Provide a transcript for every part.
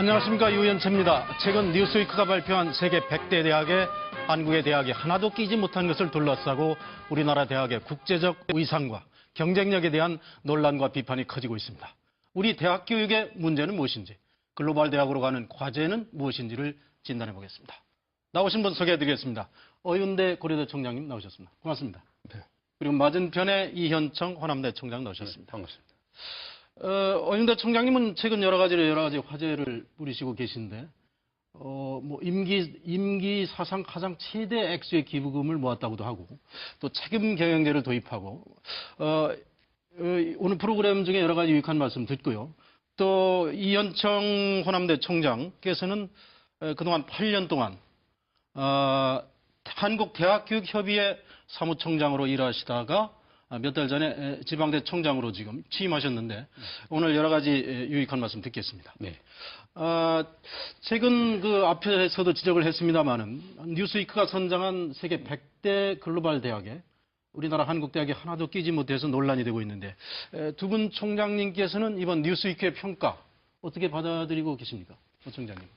안녕하십니까, 유연채입니다. 최근 뉴스위크가 발표한 세계 100대 대학에 한국의 대학이 하나도 끼지 못한 것을 둘러싸고 우리나라 대학의 국제적 위상과 경쟁력에 대한 논란과 비판이 커지고 있습니다. 우리 대학 교육의 문제는 무엇인지, 글로벌 대학으로 가는 과제는 무엇인지를 진단해 보겠습니다. 나오신 분 소개해 드리겠습니다. 어윤대 고려대 총장님 나오셨습니다. 고맙습니다. 네. 그리고 맞은편에 이현청 호남대 총장 나오셨습니다. 네, 반갑습니다. 어윤대 총장님은 최근 여러 가지 화제를 부리시고 계신데, 임기 사상 가장 최대 액수의 기부금을 모았다고도 하고, 또 책임 경영제를 도입하고, 오늘 프로그램 중에 여러 가지 유익한 말씀 듣고요. 또 이현청 호남대 총장께서는 그동안 8년 동안 한국대학교육협의회 사무총장으로 일하시다가 몇 달 전에 지방대 총장으로 지금 취임하셨는데 오늘 여러 가지 유익한 말씀 듣겠습니다. 네. 최근 그 앞에서도 지적을 했습니다마는 뉴스위크가 선정한 세계 100대 글로벌 대학에 우리나라 한국대학이 하나도 끼지 못해서 논란이 되고 있는데 두 분 총장님께서는 이번 뉴스위크의 평가 어떻게 받아들이고 계십니까? 총장님.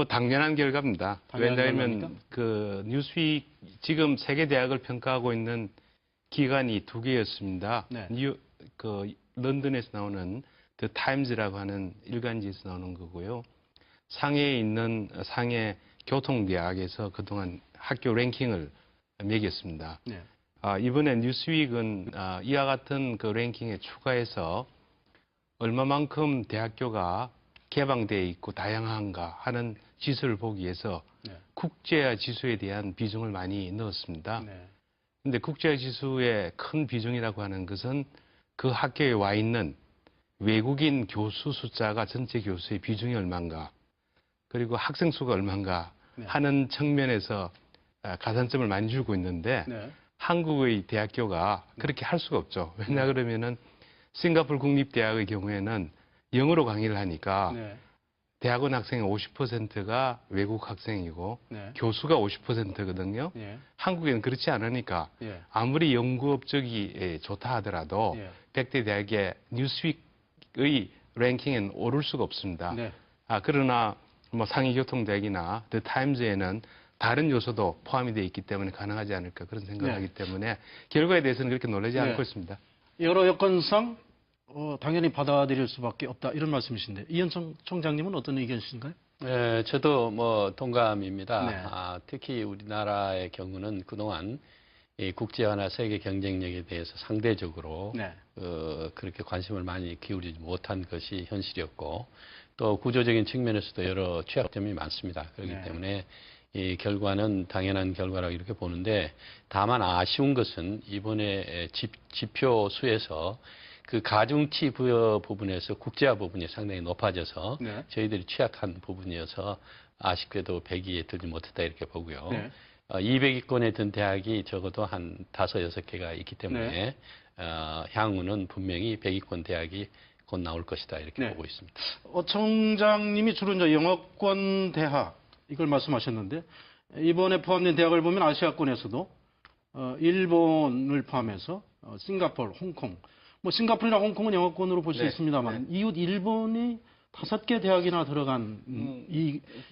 당연한 결과입니다. 왜냐하면 뉴스위크 지금 세계 대학을 평가하고 있는 기관이 두 개였습니다. 네. 런던에서 나오는 더 타임즈라고 하는 일간지에서 나오는 거고요. 상해에 있는 상해 교통대학에서 그동안 학교 랭킹을 매겼습니다. 네. 이번에 뉴스위크는 이와 같은 그 랭킹에 추가해서 얼마만큼 대학교가 개방되어 있고 다양한가 하는 지수를 보기 위해서 네. 국제화 지수에 대한 비중을 많이 넣었습니다. 네. 근데 국제화 지수의 큰 비중이라고 하는 것은 그 학교에 와 있는 외국인 교수 숫자가 전체 교수의 비중이 얼마인가, 그리고 학생 수가 얼마인가 네. 하는 측면에서 가산점을 많이 주고 있는데 네. 한국의 대학교가 그렇게 할 수가 없죠. 왜냐 그러면은 싱가포르 국립대학의 경우에는 영어로 강의를 하니까 네. 대학원 학생의 50%가 외국 학생이고 네. 교수가 50%거든요. 예. 한국에는 그렇지 않으니까 예. 아무리 연구 업적이 좋다 하더라도 예. 100대 대학의 뉴스위크의 랭킹엔 오를 수가 없습니다. 네. 그러나 상해교통대학이나 더 타임즈에는 다른 요소도 포함이 되어 있기 때문에 가능하지 않을까 그런 생각을 네. 하기 때문에 결과에 대해서는 그렇게 놀라지 네. 않고 있습니다. 여러 여건상 당연히 받아들일 수밖에 없다 이런 말씀이신데 이현청 총장님은 어떤 의견이신가요? 네, 저도 동감입니다. 네. 특히 우리나라의 경우는 그동안 이 국제화나 세계 경쟁력에 대해서 상대적으로 네. 그렇게 관심을 많이 기울이지 못한 것이 현실이었고 또 구조적인 측면에서도 여러 취약점이 많습니다. 그렇기 네. 때문에 이 결과는 당연한 결과라고 이렇게 보는데 다만 아쉬운 것은 이번에 지표 수에서 그 가중치 부여 부분에서 국제화 부분이 상당히 높아져서 네. 저희들이 취약한 부분이어서 아쉽게도 100위에 들지 못했다 이렇게 보고요. 네. 200위권에 든 대학이 적어도 한 5, 6개가 있기 때문에 네. 향후는 분명히 100위권 대학이 곧 나올 것이다 이렇게 네. 보고 있습니다. 총장님이 주로 이제 영어권 대학 이걸 말씀하셨는데 이번에 포함된 대학을 보면 아시아권에서도 일본을 포함해서 싱가포르, 홍콩, 싱가포르나 홍콩은 영어권으로 볼 수 네. 있습니다만 이웃 일본이 5개 대학이나 들어간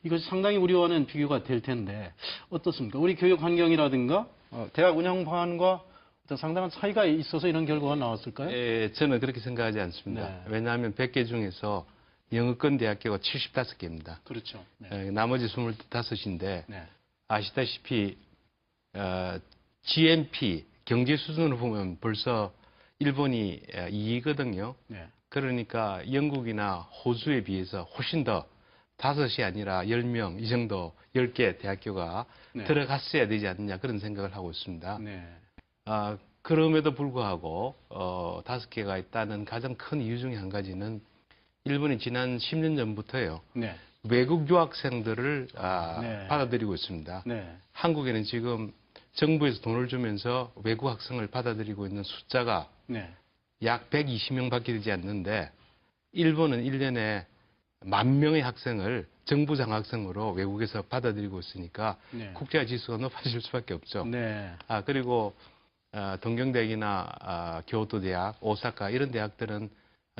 이것이 상당히 우려하는 비교가 될 텐데 어떻습니까? 우리 교육 환경이라든가 대학 운영 방안과 어떤 상당한 차이가 있어서 이런 결과가 나왔을까요? 저는 그렇게 생각하지 않습니다. 네. 왜냐하면 100개 중에서 영어권 대학교가 75개입니다. 그렇죠. 네. 나머지 25인데 네. 아시다시피 GNP 경제 수준으로 보면 벌써 일본이 2위거든요. 네. 그러니까 영국이나 호주에 비해서 훨씬 더 5이 아니라 10명 이 정도 10개 대학교가 네. 들어갔어야 되지 않느냐 그런 생각을 하고 있습니다. 네. 그럼에도 불구하고 5개가 있다는 가장 큰 이유 중에 한 가지는 일본이 지난 10년 전부터요. 네. 외국 유학생들을 네. 받아들이고 있습니다. 네. 한국에는 지금 정부에서 돈을 주면서 외국 학생을 받아들이고 있는 숫자가 네. 약 120명밖에 되지 않는데 일본은 1년에 10,000명의 학생을 정부 장학생으로 외국에서 받아들이고 있으니까 네. 국제화 지수가 높아질 수밖에 없죠. 네. 그리고 동경대학이나 교토대학, 오사카 이런 대학들은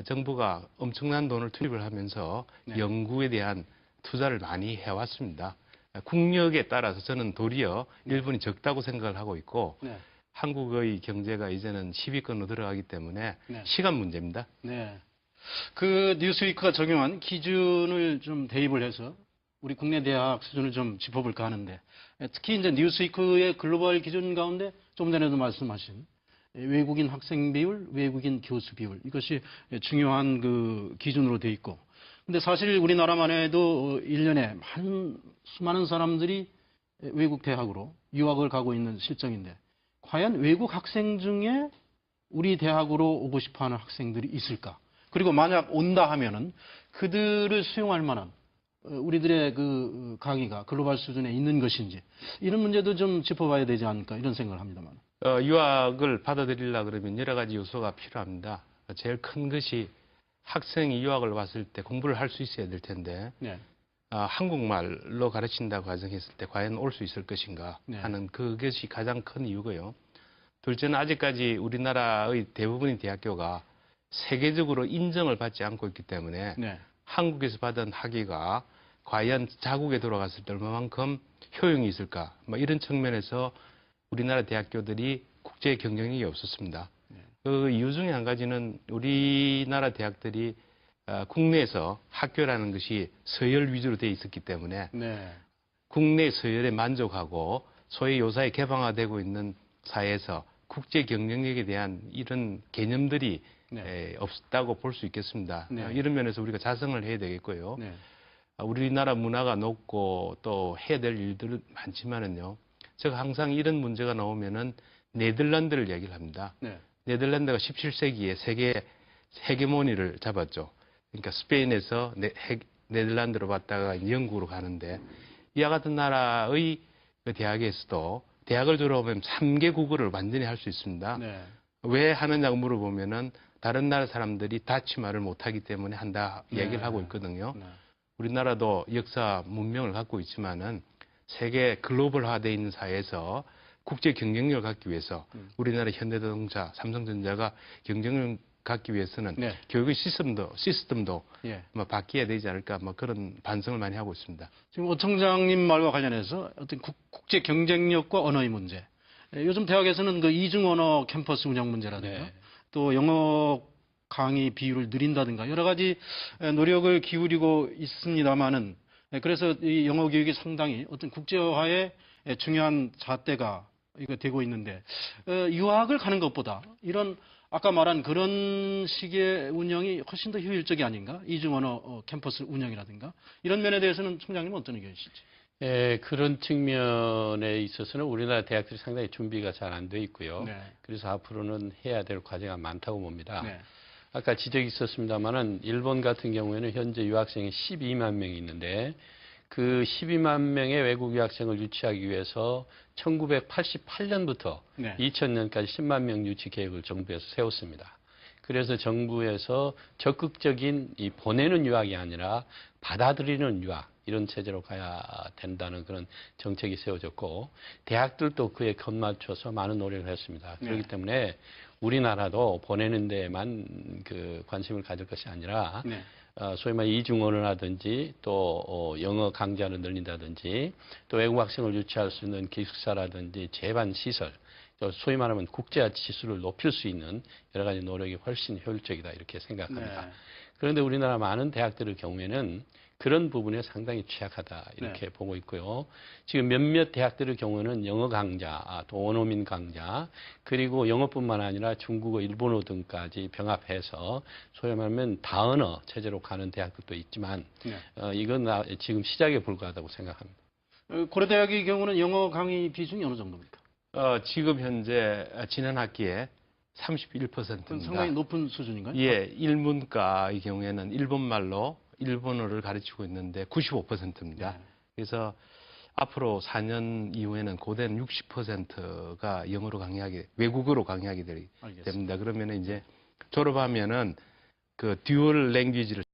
정부가 엄청난 돈을 투입을 하면서 네. 연구에 대한 투자를 많이 해왔습니다. 국력에 따라서 저는 도리어 일본이 적다고 생각을 하고 있고 네. 한국의 경제가 이제는 10위권으로 들어가기 때문에 네. 시간 문제입니다. 네. 그 뉴스위크가 적용한 기준을 좀 대입을 해서 우리 국내 대학 수준을 좀 짚어볼까 하는데, 특히 이제 뉴스위크의 글로벌 기준 가운데 좀 전에도 말씀하신 외국인 학생 비율, 외국인 교수 비율, 이것이 중요한 그 기준으로 돼 있고, 근데 사실 우리나라만 해도 1년에 수많은 사람들이 외국 대학으로 유학을 가고 있는 실정인데, 과연 외국 학생 중에 우리 대학으로 오고 싶어 하는 학생들이 있을까? 그리고 만약 온다 하면은 그들을 수용할 만한 우리들의 그 강의가 글로벌 수준에 있는 것인지, 이런 문제도 좀 짚어봐야 되지 않을까, 이런 생각을 합니다만. 유학을 받아들이려 그러면 여러 가지 요소가 필요합니다. 제일 큰 것이 학생이 유학을 왔을 때 공부를 할 수 있어야 될 텐데, 네. 한국말로 가르친다고 가정했을 때 과연 올 수 있을 것인가 네. 하는 그것이 가장 큰 이유고요. 둘째는 아직까지 우리나라의 대부분의 대학교가 세계적으로 인정을 받지 않고 있기 때문에 네. 한국에서 받은 학위가 과연 자국에 돌아갔을 때 얼마만큼 효용이 있을까, 뭐 이런 측면에서 우리나라 대학교들이 국제 경쟁력이 없었습니다. 네. 그 이유 중에 한 가지는 우리나라 대학들이 국내에서 학교라는 것이 서열 위주로 되어 있었기 때문에 네. 국내 서열에 만족하고 소위 요사이 개방화되고 있는 사회에서 국제 경쟁력에 대한 이런 개념들이 네. 없었다고 볼 수 있겠습니다. 네. 이런 면에서 우리가 자성을 해야 되겠고요. 네. 우리나라 문화가 높고 또 해야 될 일들 많지만은요. 제가 항상 이런 문제가 나오면은 네덜란드를 얘기를 합니다. 네. 네덜란드가 17세기에 세계 헤게모니를 잡았죠. 그러니까 스페인에서 네덜란드로 갔다가 영국으로 가는데, 이와 같은 나라의 그 대학에서도 대학을 졸업하면 3개 국어를 완전히 할 수 있습니다. 네. 왜 하느냐고 물어보면은 다른 나라 사람들이 다치말을 못하기 때문에 한다 얘기를 네. 하고 있거든요. 네. 우리나라도 역사 문명을 갖고 있지만은 세계 글로벌화되어 있는 사회에서 국제 경쟁력을 갖기 위해서 우리나라 현대자동차, 삼성전자가 경쟁력을 갖기 위해서는 네. 교육의 시스템도 예. 뭐 바뀌어야 되지 않을까, 뭐 그런 반성을 많이 하고 있습니다. 지금 오 청장님 말과 관련해서 어떤 국제 경쟁력과 언어의 문제. 요즘 대학에서는 그 이중 언어 캠퍼스 운영 문제라든가 네. 또 영어 강의 비율을 늘린다든가 여러 가지 노력을 기울이고 있습니다만은, 그래서 이 영어 교육이 상당히 어떤 국제화의 중요한 잣대가 이거 되고 있는데, 유학을 가는 것보다 이런 아까 말한 그런 식의 운영이 훨씬 더 효율적이 아닌가? 이중 언어 캠퍼스 운영이라든가 이런 면에 대해서는 총장님은 어떤 의견이실지? 예, 그런 측면에 있어서는 우리나라 대학들이 상당히 준비가 잘 안 돼 있고요. 네. 그래서 앞으로는 해야 될 과제가 많다고 봅니다. 네. 아까 지적이 있었습니다만은 일본 같은 경우에는 현재 유학생이 12만 명이 있는데, 그 12만 명의 외국 유학생을 유치하기 위해서 1988년부터 네. 2000년까지 10만 명 유치 계획을 정부에서 세웠습니다. 그래서 정부에서 적극적인 이 보내는 유학이 아니라 받아들이는 유학, 이런 체제로 가야 된다는 그런 정책이 세워졌고, 대학들도 그에 겉맞춰서 많은 노력을 했습니다. 그렇기 네. 때문에 우리나라도 보내는 데만 그 관심을 가질 것이 아니라 네. 소위 말해 이중 언어라든지 또 영어 강좌를 늘린다든지 또 외국 학생을 유치할 수 있는 기숙사라든지 재반 시설, 또 소위 말하면 국제화 지수를 높일 수 있는 여러 가지 노력이 훨씬 효율적이다, 이렇게 생각합니다. 네. 그런데 우리나라 많은 대학들의 경우에는 그런 부분에 상당히 취약하다, 이렇게 네. 보고 있고요. 지금 몇몇 대학들의 경우는 영어 강좌, 또 원어민 강좌, 그리고 영어뿐만 아니라 중국어, 일본어 등까지 병합해서 소위 말하면 다언어 체제로 가는 대학들도 있지만, 네. 이건 지금 시작에 불과하다고 생각합니다. 고려대학의 경우는 영어 강의 비중이 어느 정도입니까? 지금 현재 지난 학기에 그건 31%입니다. 상당히 높은 수준인가요? 예, 일문과의 경우에는 일본말로 일본어를 가르치고 있는데 95%입니다. 네. 그래서 앞으로 4년 이후에는 고대는 60%가 영어로 외국어로 강의하게 알겠습니다. 됩니다. 그러면 이제 졸업하면은 그 듀얼 랭귀지를